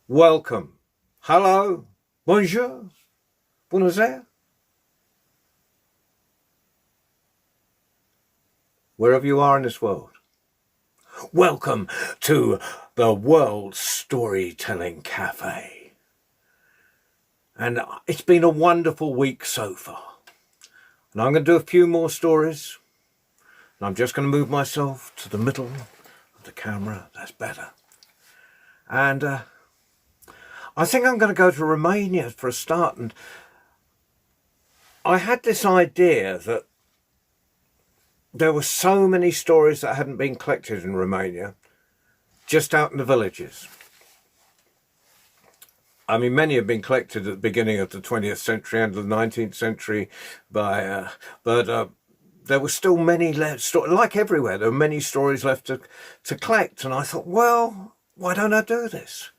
welcome, hello, bonjour, bonjour, wherever you are in this world. Welcome to the World Storytelling Cafe. And it's been a wonderful week so far. And I'm going to do a few more stories. And I'm just going to move myself to the middle of the camera. That's better. And I think I'm going to go to Romania for a start. And I had this idea that there were so many stories that hadn't been collected in Romania, just out in the villages. I mean, many have been collected at the beginning of the 20th century and the 19th century, but there were still many left. Like everywhere, there were many stories left to collect. And I thought, well, why don't I do this?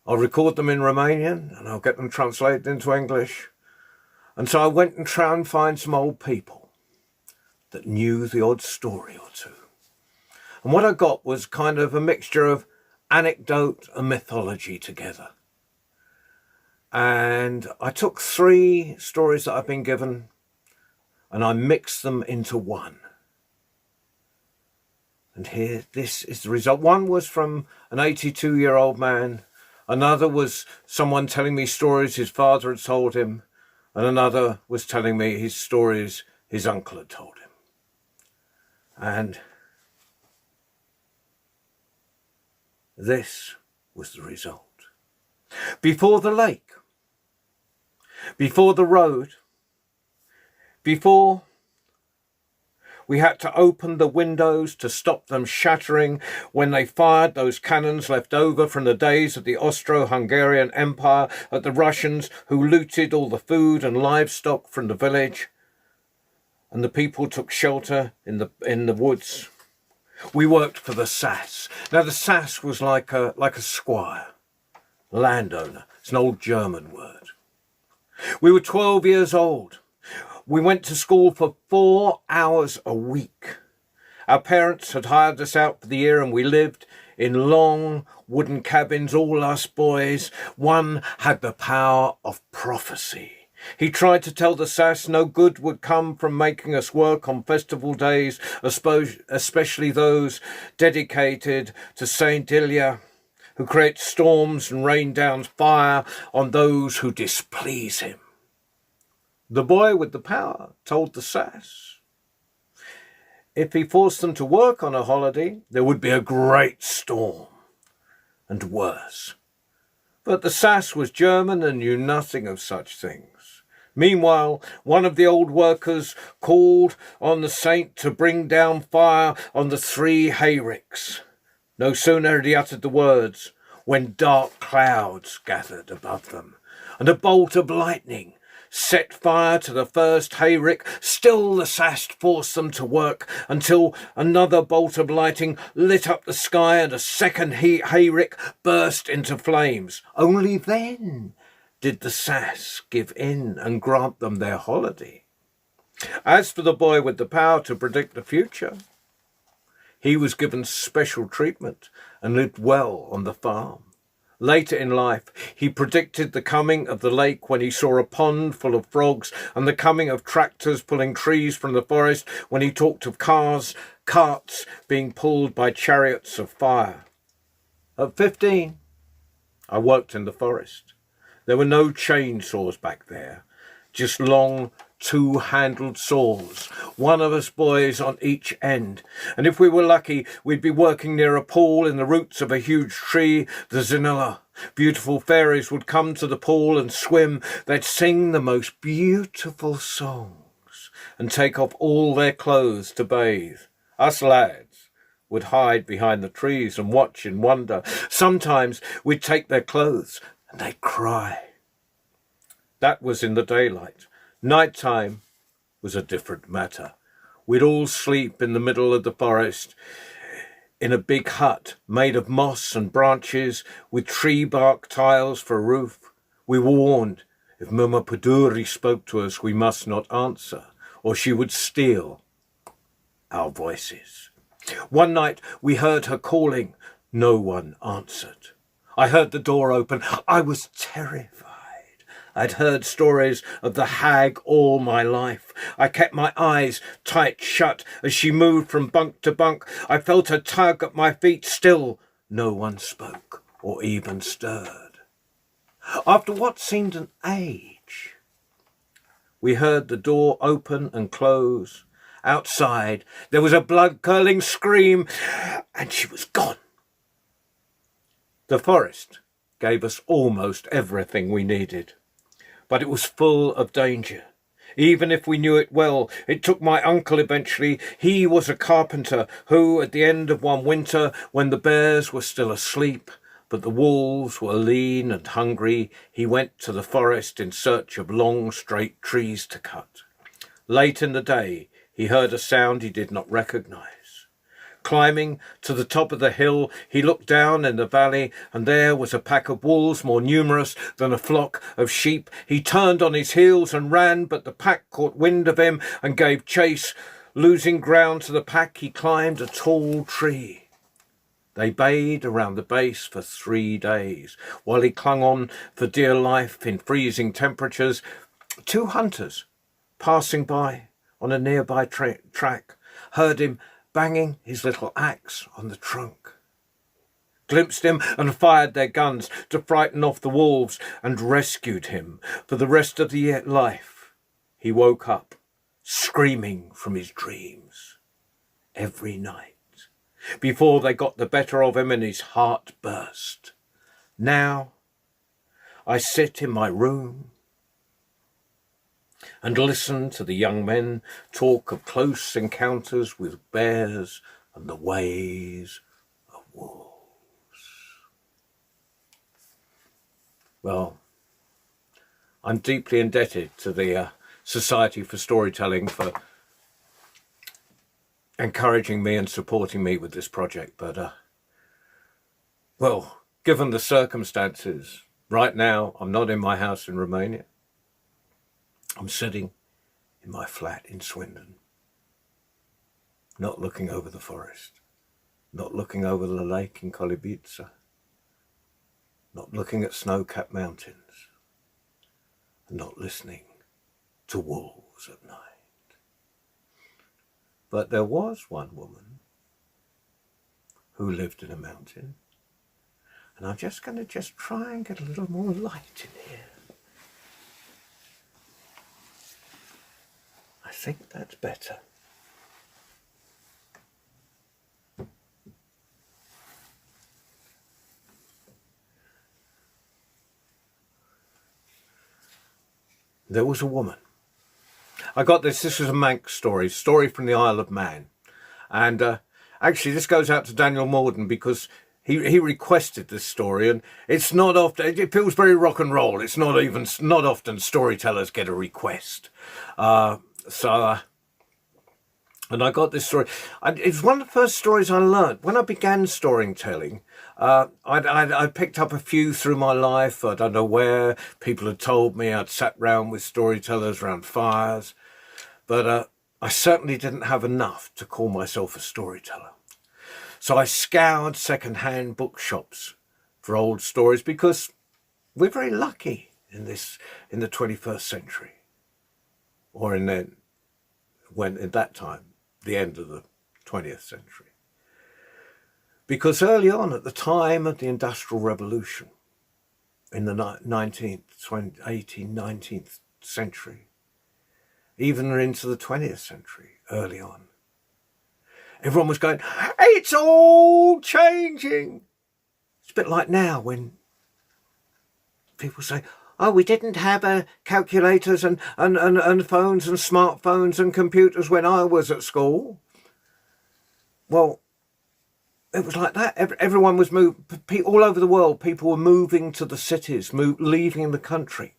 I'll record them in Romanian and I'll get them translated into English. And so I went and tried and find some old people that knew the odd story or two. And what I got was kind of a mixture of anecdote and mythology together. And I took 3 stories that I've been given and I mixed them into one. And here, this is the result. One was from an 82-year-old man. Another was someone telling me stories his father had told him. And another was telling me his stories his uncle had told him. And this was the result. Before the lake, before the road, before we had to open the windows to stop them shattering when they fired those cannons left over from the days of the Austro-Hungarian Empire at the Russians who looted all the food and livestock from the village, and the people took shelter in the woods. We worked for the Sass. Now the Sass was like a squire, landowner. It's an old German word. We were 12 years old. We went to school for 4 hours a week. Our parents had hired us out for the year and we lived in long wooden cabins, all us boys. One had the power of prophecy. He tried to tell the Sass no good would come from making us work on festival days, especially those dedicated to Saint Ilya, who creates storms and rain down fire on those who displease him. The boy with the power told the Sass if he forced them to work on a holiday, there would be a great storm, and worse. But the Sass was German and knew nothing of such things. Meanwhile, one of the old workers called on the saint to bring down fire on the 3 hayricks. No sooner had he uttered the words when dark clouds gathered above them, and a bolt of lightning set fire to the first hayrick. Still the Sass forced them to work until another bolt of lightning lit up the sky and a second hayrick burst into flames. Only then did the Sass give in and grant them their holiday. As for the boy with the power to predict the future, he was given special treatment and lived well on the farm. Later in life, he predicted the coming of the lake when he saw a pond full of frogs and the coming of tractors pulling trees from the forest when he talked of carts being pulled by chariots of fire. At 15, I worked in the forest. There were no chainsaws back there, just long 2-handled saws, one of us boys on each end. And if we were lucky, we'd be working near a pool in the roots of a huge tree, the Zanilla. Beautiful fairies would come to the pool and swim. They'd sing the most beautiful songs and take off all their clothes to bathe. Us lads would hide behind the trees and watch in wonder. Sometimes we'd take their clothes and they'd cry. That was in the daylight. Nighttime was a different matter. We'd all sleep in the middle of the forest in a big hut made of moss and branches with tree bark tiles for a roof. We were warned if Mama Paduri spoke to us, we must not answer, or she would steal our voices. One night we heard her calling. No one answered. I heard the door open. I was terrified. I'd heard stories of the hag all my life. I kept my eyes tight shut as she moved from bunk to bunk. I felt a tug at my feet. Still no one spoke or even stirred. After what seemed an age, we heard the door open and close. Outside, there was a blood-curdling scream, and she was gone. The forest gave us almost everything we needed, but it was full of danger. Even if we knew it well, it took my uncle eventually. He was a carpenter who, at the end of one winter, when the bears were still asleep, but the wolves were lean and hungry, he went to the forest in search of long, straight trees to cut. Late in the day, he heard a sound he did not recognize. Climbing to the top of the hill, he looked down in the valley, and there was a pack of wolves more numerous than a flock of sheep. He turned on his heels and ran, but the pack caught wind of him and gave chase. Losing ground to the pack, he climbed a tall tree. They bayed around the base for 3 days, while he clung on for dear life in freezing temperatures. 2 hunters, passing by on a nearby track, heard him banging his little axe on the trunk, glimpsed him and fired their guns to frighten off the wolves, and rescued him. For the rest of the life, he woke up screaming from his dreams every night before they got the better of him and his heart burst. Now I sit in my room and listen to the young men talk of close encounters with bears and the ways of wolves. Well, I'm deeply indebted to the Society for Storytelling for encouraging me and supporting me with this project. But, well, given the circumstances, right now I'm not in my house in Romania. I'm sitting in my flat in Swindon, not looking over the forest, not looking over the lake in Kolibica, not looking at snow-capped mountains, and not listening to wolves at night. But there was one woman who lived in a mountain, and I'm just going to try and get a little more light in here. I think that's better. There was a woman. I got this. This was a Manx story from the Isle of Man. And actually, this goes out to Daniel Morden because he requested this story, and it's not often, it feels very rock and roll. It's not often storytellers get a request. And I got this story. It's one of the first stories I learned. When I began storytelling, I picked up a few through my life. I don't know where. People had told me. I'd sat round with storytellers around fires. But I certainly didn't have enough to call myself a storyteller. So I scoured second-hand bookshops for old stories, because we're very lucky in the 21st century, or at that time, the end of the 20th century. Because early on, at the time of the Industrial Revolution, in the 19th century, even into the 20th century, early on, everyone was going, it's all changing. It's a bit like now when people say, oh, we didn't have calculators and phones and smartphones and computers when I was at school. Well, it was like that. Everyone was moving. All over the world, people were moving to the cities, leaving the country.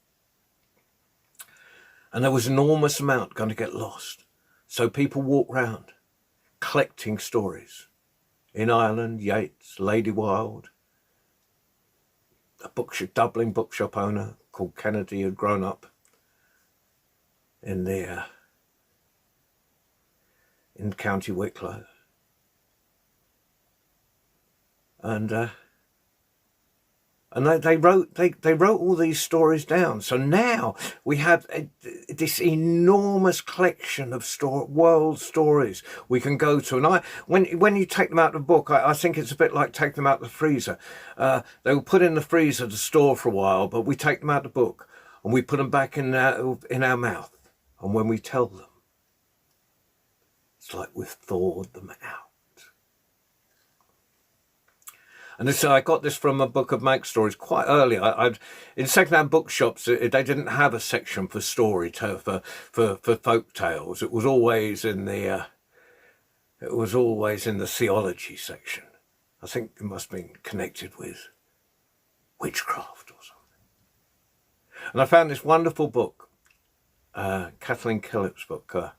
And there was an enormous amount going to get lost. So people walked round collecting stories. In Ireland, Yeats, Lady Wilde, a Dublin bookshop owner called Kennedy had grown up in County Wicklow. And And they wrote all these stories down. So now we have this enormous collection of world stories we can go to. And when you take them out of the book, I think it's a bit like taking them out of the freezer. They were put in the freezer to store for a while, but we take them out of the book and we put them back in our mouth. And when we tell them, it's like we've thawed them out. And I got this from a book of Make Stories quite early. In second-hand bookshops, they didn't have a section for for folk tales. It was always in the theology section. I think it must have been connected with witchcraft or something. And I found this wonderful book, Kathleen Killip's book,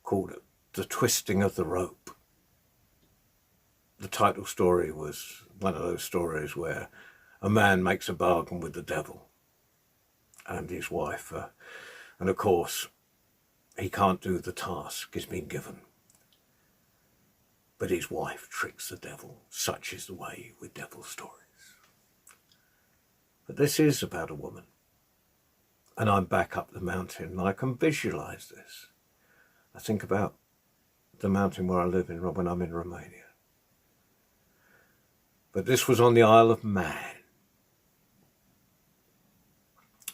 called The Twisting of the Rope. The title story was one of those stories where a man makes a bargain with the devil and his wife. And of course, he can't do the task he's been given. But his wife tricks the devil. Such is the way with devil stories. But this is about a woman. And I'm back up the mountain and I can visualize this. I think about the mountain where I live when I'm in Romania. But this was on the Isle of Man.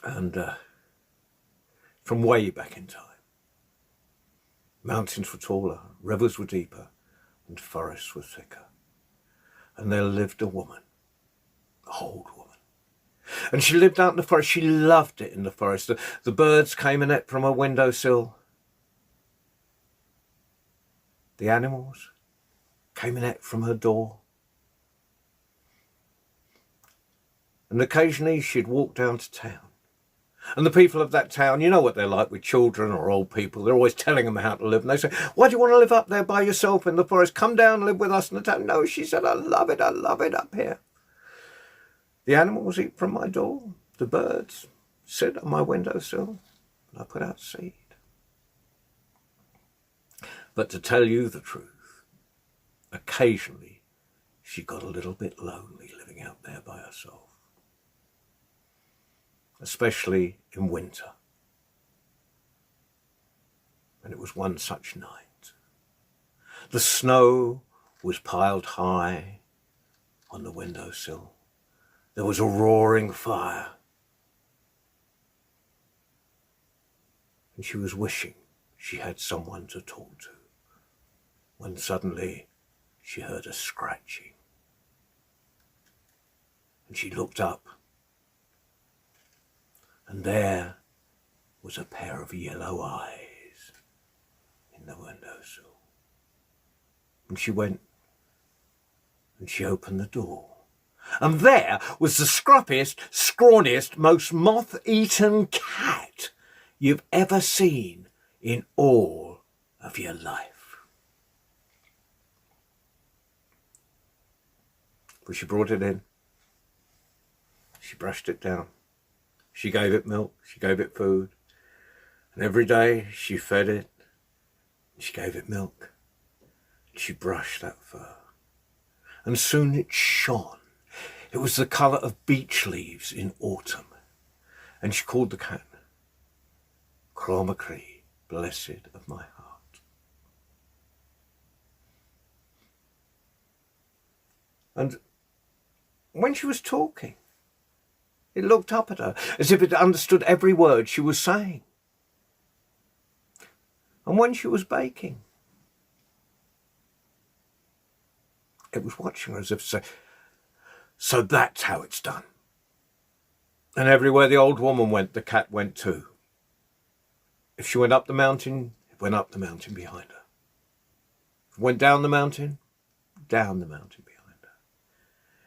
And from way back in time. Mountains were taller, rivers were deeper, and forests were thicker. And there lived a woman, an old woman. And she lived out in the forest. She loved it in the forest. The birds came in it from her windowsill. The animals came in it from her door. And occasionally she'd walk down to town. And the people of that town, you know what they're like with children or old people. They're always telling them how to live. And they say, why do you want to live up there by yourself in the forest? Come down and live with us in the town. No, she said, I love it up here. The animals eat from my door. The birds sit on my windowsill. And I put out seed. But to tell you the truth, occasionally she got a little bit lonely living out there by herself. Especially in winter. And it was one such night. The snow was piled high on the windowsill. There was a roaring fire. And she was wishing she had someone to talk to, when suddenly she heard a scratching. And she looked up. And there was a pair of yellow eyes in the windowsill. And she went and she opened the door. And there was the scruffiest, scrawniest, most moth-eaten cat you've ever seen in all of your life. But she brought it in. She brushed it down. She gave it milk, she gave it food, and every day she fed it, and she gave it milk, and she brushed that fur. And soon it shone. It was the colour of beech leaves in autumn. And she called the cat, Chromacree, blessed of my heart. And when she was talking, it looked up at her as if it understood every word she was saying. And when she was baking, it was watching her as if to say, so that's how it's done. And everywhere the old woman went, the cat went too. If she went up the mountain, it went up the mountain behind her. If it went down the mountain behind her.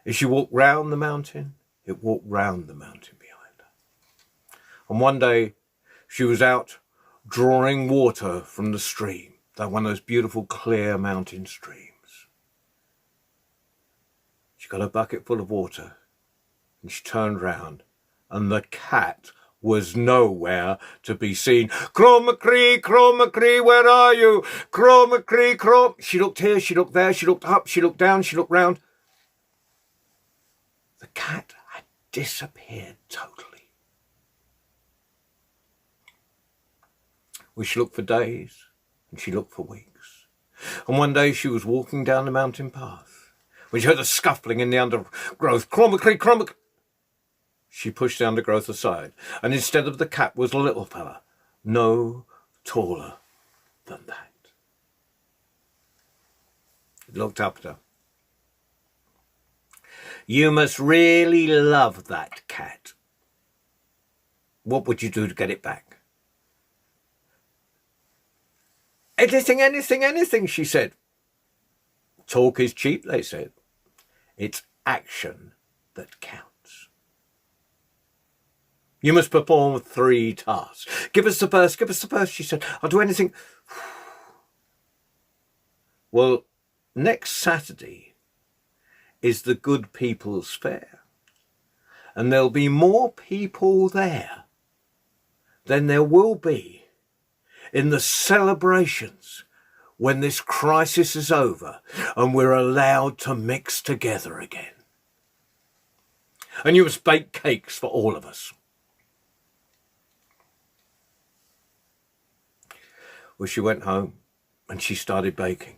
If she walked round the mountain, it walked round the mountain behind her. And one day she was out drawing water from the stream, that one of those beautiful clear mountain streams. She got a bucket full of water and she turned round and the cat was nowhere to be seen. Chromacree, Chromacree, where are you? Chromacree, She looked here, she looked there, she looked up, she looked down, she looked round. The cat had disappeared totally. Well, she looked for days, and she looked for weeks. And one day she was walking down the mountain path when she heard a scuffling in the undergrowth. Cromacree, cromacree. She pushed the undergrowth aside, and instead of the cat was a little fella, no taller than that. He looked up at her. You must really love that cat. What would you do to get it back? Anything, anything, anything, she said. Talk is cheap, they said. It's action that counts. You must perform 3 tasks. Give us the purse, she said. I'll do anything. Well, next Saturday is the Good People's Fair. And there'll be more people there than there will be in the celebrations when this crisis is over and we're allowed to mix together again. And you must bake cakes for all of us. Well, she went home and she started baking.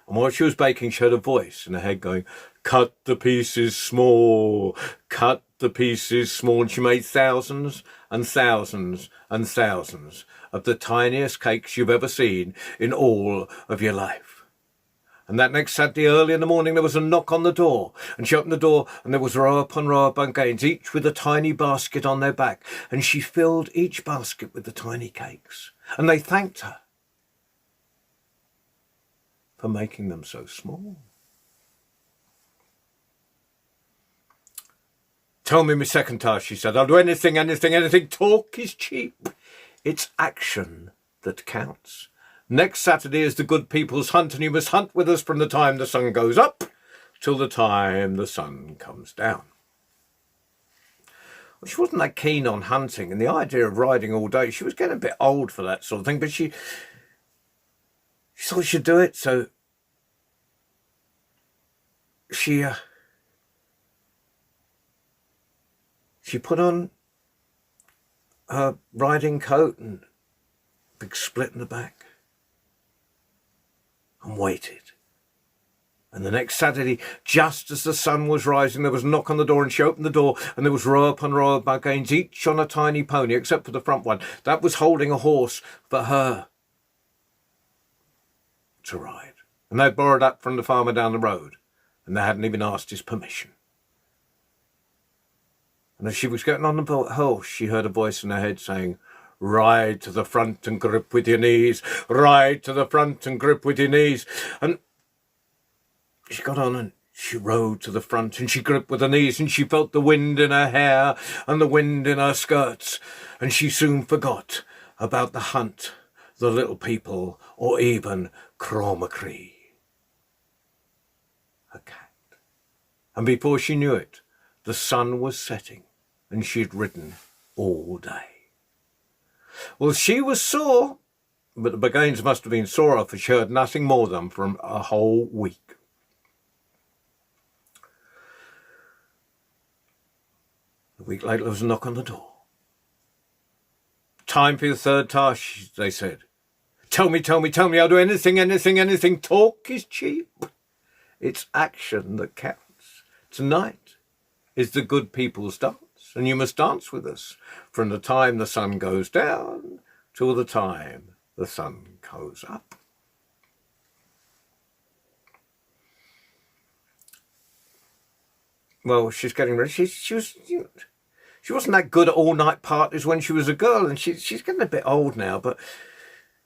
And while she was baking, she heard a voice in her head going, cut the pieces small, cut the pieces small. And she made thousands and thousands and thousands of the tiniest cakes you've ever seen in all of your life. And that next Saturday early in the morning, there was a knock on the door. And she opened the door and there was row upon row of bungains, each with a tiny basket on their back. And she filled each basket with the tiny cakes. And they thanked her for making them so small. Tell me my second task, she said. I'll do anything, anything, anything. Talk is cheap. It's action that counts. Next Saturday is the Good People's Hunt, and you must hunt with us from the time the sun goes up till the time the sun comes down. Well, she wasn't that keen on hunting, and the idea of riding all day, she was getting a bit old for that sort of thing, but she thought she'd do it, so she put on her riding coat and big split in the back and waited. And the next Saturday, just as the sun was rising, there was a knock on the door, and she opened the door, and there was row upon row of bungains, each on a tiny pony, except for the front one. That was holding a horse for her to ride. And they borrowed that from the farmer down the road, and they hadn't even asked his permission. And as she was getting on the horse, she heard a voice in her head saying, ride to the front and grip with your knees, ride to the front and grip with your knees. And she got on and she rode to the front and she gripped with her knees, and she felt the wind in her hair and the wind in her skirts, and she soon forgot about the hunt, the little people, or even Cromacree, her cat. And before she knew it, the sun was setting and she'd ridden all day. Well, she was sore, but the bungains must have been sorer, for she heard nothing more of them for a whole week. A week later, there was a knock on the door. Time for your third task, they said. Tell me, I'll do anything, anything, anything. Talk is cheap. It's action that counts. Tonight is the Good People's Dance, and you must dance with us from the time the sun goes down till the time the sun goes up. Well, she's getting ready. She wasn't that good at all-night parties when she was a girl, and she's getting a bit old now, but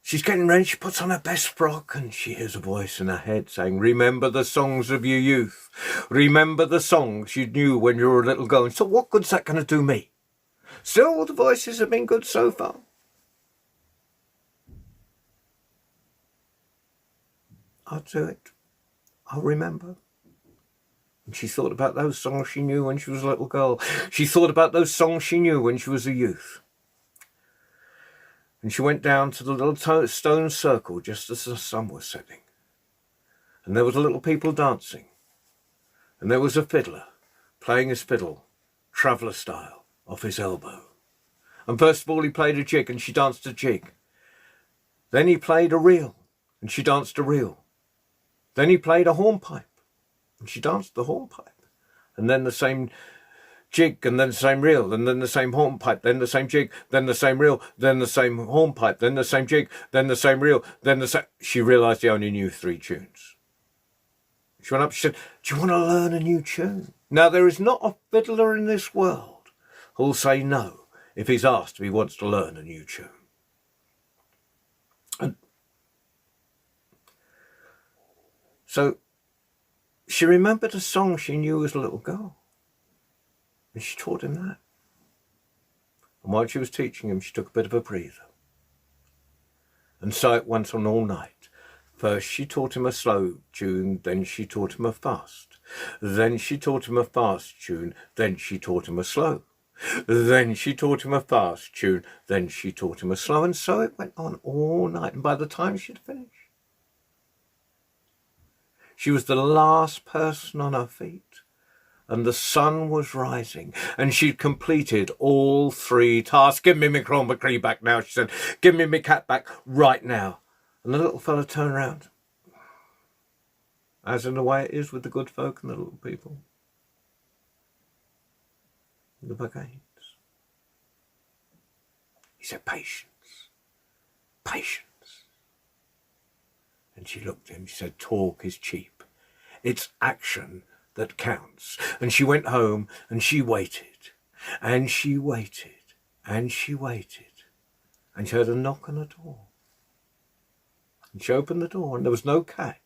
she's getting ready. She puts on her best frock, and she hears a voice in her head saying, remember the songs of your youth. Remember the songs you knew when you were a little girl. And so what good's that going to do me? Still, all the voices have been good so far. I'll do it. I'll remember. And she thought about those songs she knew when she was a little girl. She thought about those songs she knew when she was a youth. And she went down to the little stone circle just as the sun was setting. And there was a little people dancing. And there was a fiddler playing his fiddle, traveller style, off his elbow. And first of all he played a jig, and she danced a jig. Then he played a reel, and she danced a reel. Then he played a hornpipe, and she danced the hornpipe. And then the same jig, and then the same reel, and then the same hornpipe, then the same jig, then the same reel, then the same hornpipe, then the same jig, then the same reel, then the same... She realised he only knew 3 tunes. She went up, she said, "Do you want to learn a new tune?" Now, there is not a fiddler in this world who'll say no if he's asked if he wants to learn a new tune. And so she remembered a song she knew as a little girl. And she taught him that. And while she was teaching him, she took a bit of a breather. And so it went on all night. First she taught him a slow tune, then she taught him a fast. Then she taught him a fast tune, then she taught him a slow. Then she taught him a fast tune, then she taught him a slow. And so it went on all night. And by the time she'd finished, she was the last person on her feet. And the sun was rising, and she'd completed all 3 tasks. "Give me my chroma tree back now," she said. "Give me my cat back right now." And the little fella turned round, as in the way it is with the good folk and the little people, the Bugains. He said, "Patience, patience." And she looked at him, she said, "Talk is cheap. It's action that counts." And she went home, and she waited, and she waited, and she waited, and she heard a knock on the door. And she opened the door, and there was no cat.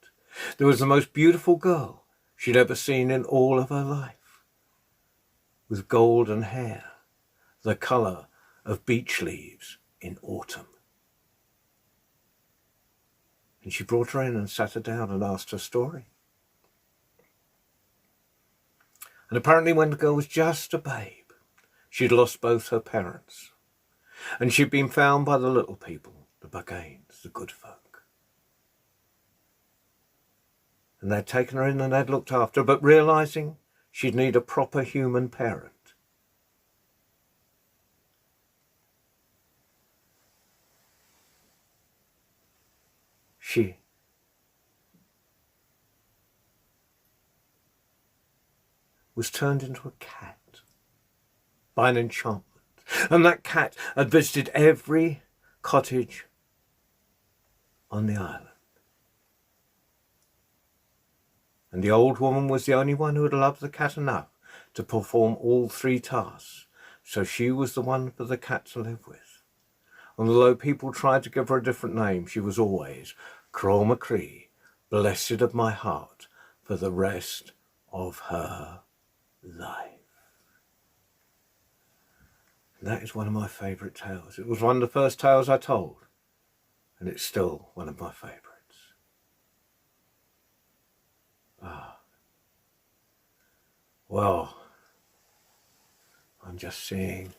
There was the most beautiful girl she'd ever seen in all of her life, with golden hair, the colour of beech leaves in autumn. And she brought her in and sat her down and asked her story. And apparently when the girl was just a babe, she'd lost both her parents. And she'd been found by the little people, the Bugains, the good folk. And they'd taken her in and they'd looked after her, but realising she'd need a proper human parent, she was turned into a cat by an enchantment. And that cat had visited every cottage on the island. And the old woman was the only one who had loved the cat enough to perform all 3 tasks. So she was the one for the cat to live with. And although people tried to give her a different name, she was always Chroma Cree, blessed of my heart, for the rest of her life. And that is one of my favourite tales. It was one of the first tales I told, and it's still one of my favourites. Well, I'm just seeing,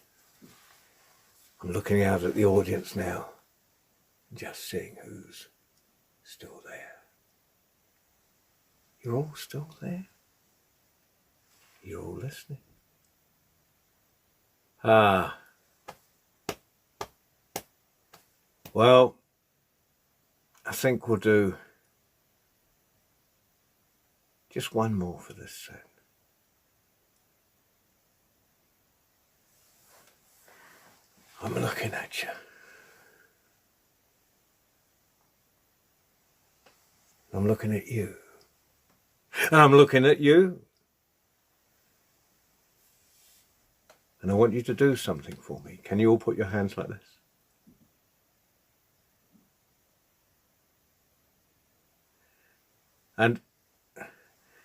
I'm looking out at the audience now, just seeing who's still there. You're all still there? You're all listening. Well, I think we'll do just one more for this set. I'm looking at you. I'm looking at you. And I'm looking at you. And I want you to do something for me. Can you all put your hands like this? And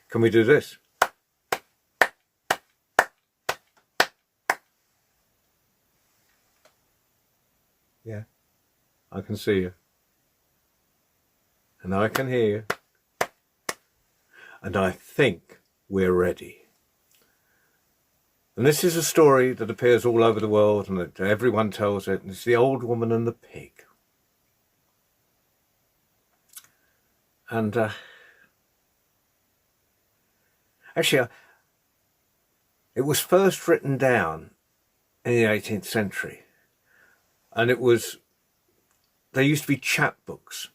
can we do this? Yeah, I can see you. And I can hear you. And I think we're ready. And this is a story that appears all over the world and that everyone tells it. And it's The Old Woman and the Pig. And actually, It was first written down in the 18th century, and there used to be chapbooks,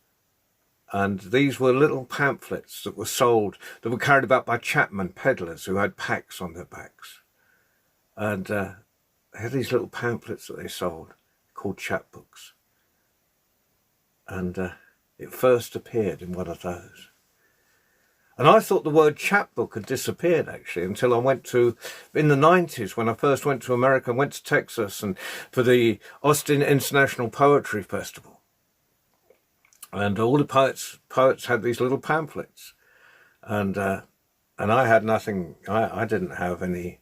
and these were little pamphlets that were sold, that were carried about by chapmen, peddlers who had packs on their backs, and they had these little pamphlets that they sold called chapbooks, and it first appeared in one of those. And I thought the word chapbook had disappeared, actually, until I went to, in the 90s, when I first went to America, went to Texas and for the Austin International Poetry Festival. And all the poets had these little pamphlets. And I had nothing, I didn't have any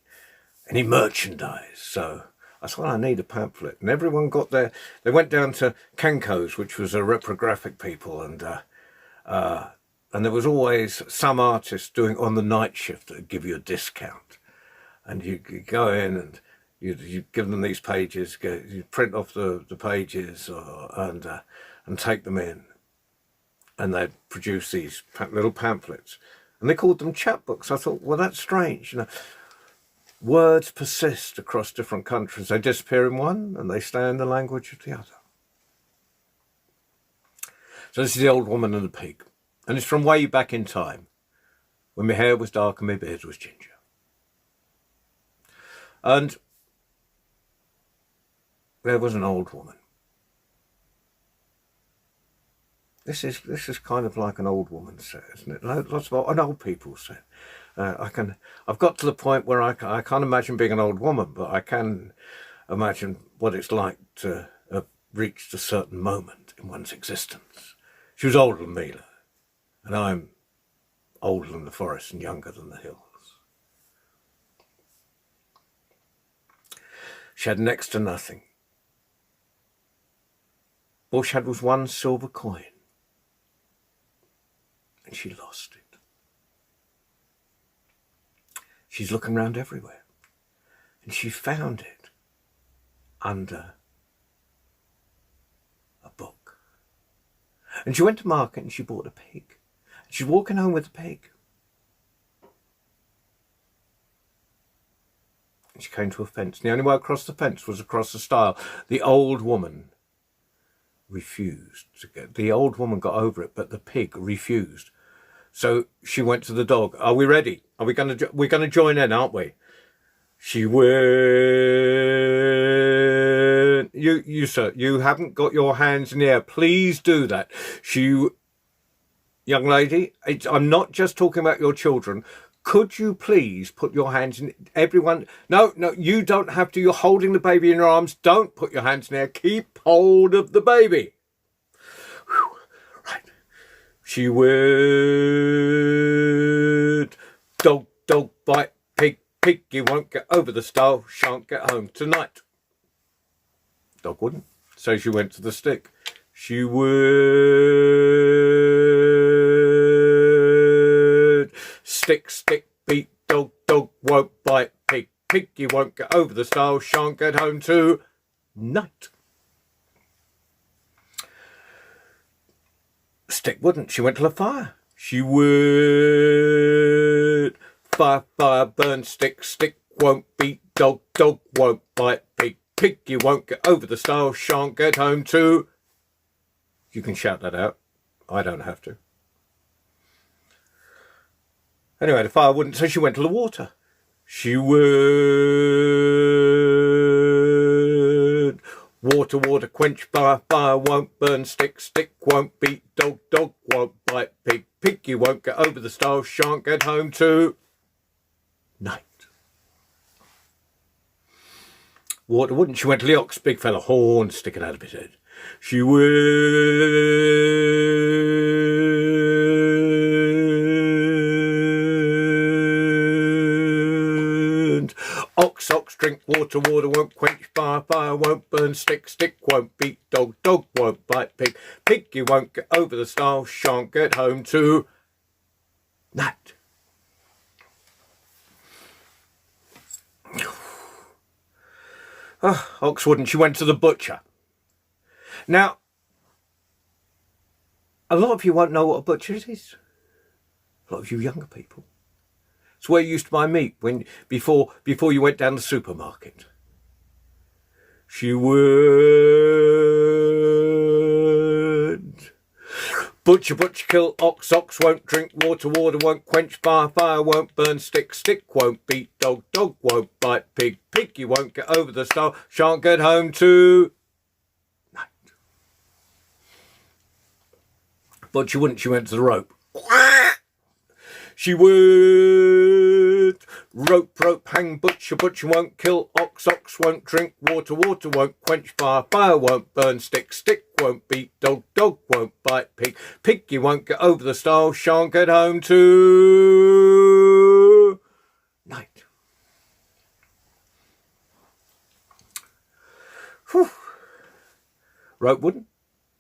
merchandise. So I thought, I need a pamphlet. And everyone got their, they went down to Kenko's, which was a reprographic people, and there was always some artist doing on the night shift that would give you a discount. And you go in and you give them these pages, you print off the pages and take them in. And they'd produce these little pamphlets. And they called them chapbooks. I thought, well, that's strange. You know, words persist across different countries. They disappear in one and they stay in the language of the other. So this is The Old Woman and the Pig. And it's from way back in time, when my hair was dark and my beard was ginger. And there was an old woman. This is kind of like an old woman set, isn't it? Lots of an old people set. I've got to the point where I can't imagine being an old woman, but I can imagine what it's like to have reached a certain moment in one's existence. She was older than me, and I'm older than the forest and younger than the hills. She had next to nothing. All she had was one silver coin, and she lost it. She's looking around everywhere, and she found it under a book. And she went to market and she bought a pig. She's walking home with the pig. And she came to a fence. And the only way across the fence was across the stile. The old woman refused to get. The old woman got over it, but the pig refused. So she went to the dog. Are we ready? Are we going to? We're going to join in, aren't we? She went. You sir, you haven't got your hands in the air. Please do that. Young lady, I'm not just talking about your children. Could you please put your hands in? Everyone, no, you don't have to. You're holding the baby in your arms. Don't put your hands in there. Keep hold of the baby. Whew. Right. She would. Dog, bite, pig, you won't get over the stile, shan't get home tonight. Dog wouldn't. So she went to the stick. She would. Stick, beat, dog, won't bite, pig, you won't get over the stile, shan't get home tonight. Stick wouldn't. She went to the fire. She would. Fire, burn, stick, won't beat, dog, won't bite, pig, you won't get over the stile, shan't get home to. You can shout that out. I don't have to. Anyway, the fire wouldn't, so she went to the water. She would. Water, quench fire, won't burn, stick, won't beat, dog, won't bite, pig, you won't get over the stile, shan't get home to night. Water wouldn't. She went to the ox, big fella, horn sticking out of his head. She went. Ox, drink water, won't quench fire, won't burn, stick, won't beat, dog, won't bite, pig, you won't get over the stile, shan't get home to night. Ox wouldn't. She went to the butcher. Now, a lot of you won't know what a butcher is. A lot of you younger people. It's where you used to buy meat before you went down the supermarket. She would. Butcher, butcher, kill ox, ox won't drink water, water won't quench fire, fire won't burn stick, stick won't beat dog, dog won't bite pig, pig you won't get over the stile, shan't get home to night. But she wouldn't, she went to the rope. She would. Rope, rope, hang, butcher, butcher won't kill ox, ox won't drink water, water won't quench fire, fire won't burn stick, stick won't beat dog, dog won't bite pig, pig you won't get over the stile, shan't get home to night. Whew. Rope wouldn't.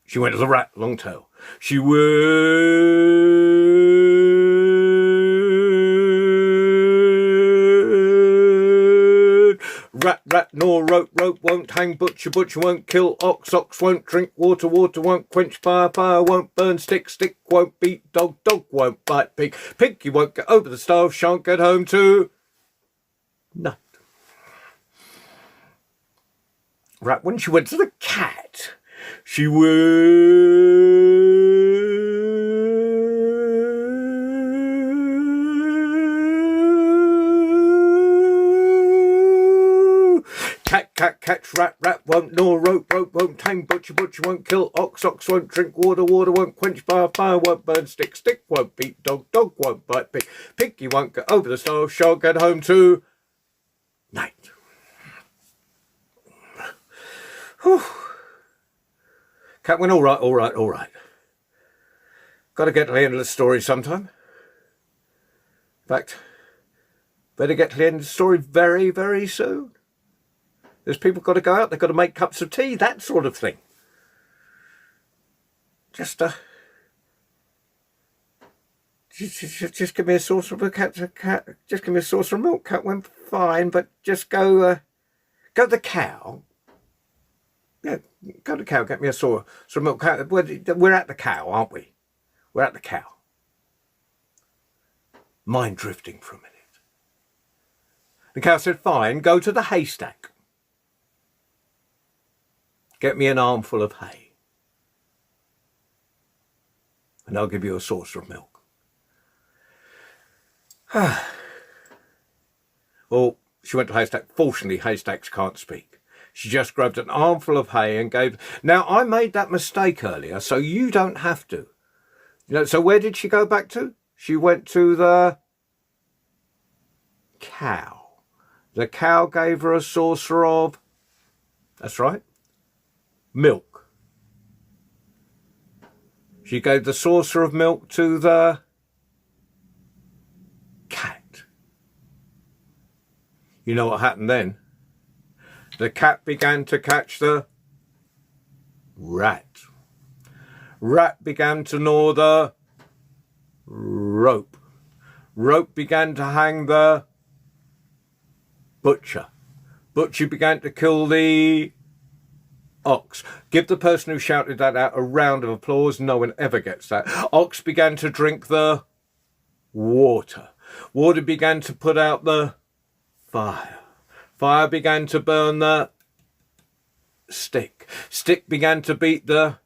She went to the rat, long tail. She would. Rat, rat, nor rope, rope won't hang, butcher, butcher won't kill ox, ox won't drink water, water won't quench fire, fire won't burn stick, stick won't beat dog, dog won't bite pig, pig you won't get over the stile, shan't get home to night. Right, when she went to the cat, she would. Cat, cat, catch, rat, rat won't gnaw, rope, rope won't tame, butcher, butcher won't kill ox, ox won't drink water, water won't quench fire, fire won't burn stick, stick won't beat dog, dog won't bite pig, pig you won't get over the stile, shan't get home to night. Whew. Cat went, all right, all right, all right. Got to get to the end of the story sometime. In fact, better get to the end of the story very, very soon. There's people got to go out, they've got to make cups of tea, that sort of thing. Just give me a saucer of cat. Just give me a saucer of milk. Cat went fine, but just go to the cow. Yeah, go to the cow, get me a saucer of milk. We're at the cow, aren't we? We're at the cow. Mind drifting for a minute. The cow said, fine, go to the haystack. Get me an armful of hay. And I'll give you a saucer of milk. Well, she went to the haystack. Fortunately, haystacks can't speak. She just grabbed an armful of hay and gave... Now, I made that mistake earlier, so you don't have to. You know, so where did she go back to? She went to the cow. The cow gave her a saucer of... That's right. Milk. She gave the saucer of milk to the cat. You know what happened then? The cat began to catch the rat. Rat began to gnaw the rope. Rope began to hang the butcher. Butcher began to kill the ox. Give the person who shouted that out a round of applause. No one ever gets that. Ox began to drink the water. Water began to put out the fire. Fire began to burn the stick. Stick began to beat the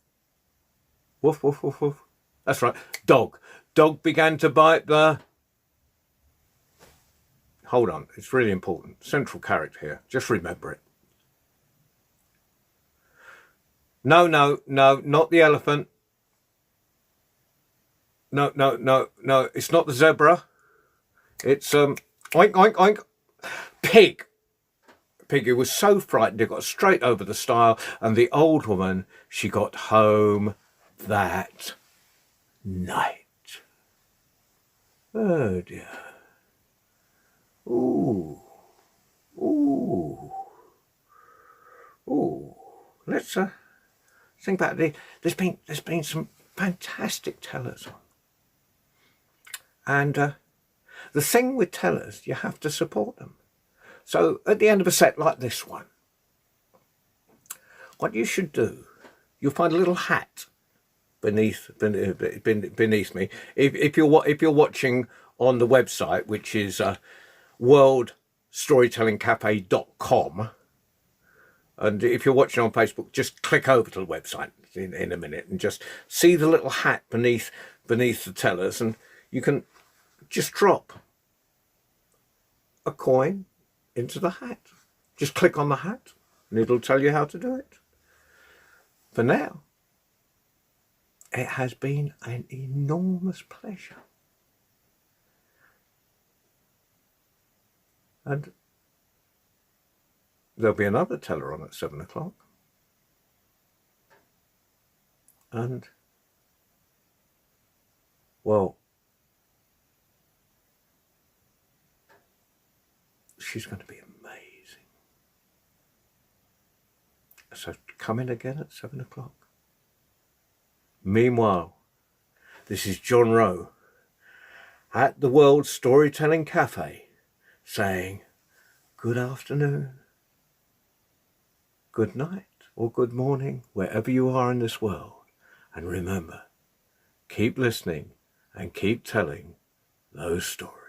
woof, woof, woof, woof. That's right, dog. Dog began to bite the... Hold on, it's really important. Central character here. Just remember it. No, no, no, not the elephant. No, no, no, no, it's not the zebra. It's, oink, oink, oink. Pig. Piggy was so frightened it got straight over the stile, and the old woman, she got home that night. Oh dear. Ooh. Ooh. Ooh. Let's think about it. There's been some fantastic tellers on. And the thing with tellers, you have to support them. So at the end of a set like this one, what you should do, you'll find a little hat beneath me. If you're watching on the website, which is worldstorytellingcafe.com. And if you're watching on Facebook, just click over to the website in a minute and just see the little hat beneath the tellers, and you can just drop a coin into the hat. Just click on the hat and it'll tell you how to do it. For now, it has been an enormous pleasure. And there'll be another teller on at 7 o'clock. And, well, she's going to be amazing. So come in again at 7 o'clock. Meanwhile, this is John Rowe at the World Storytelling Cafe saying good afternoon, good night, or good morning, wherever you are in this world. And remember, keep listening and keep telling those stories.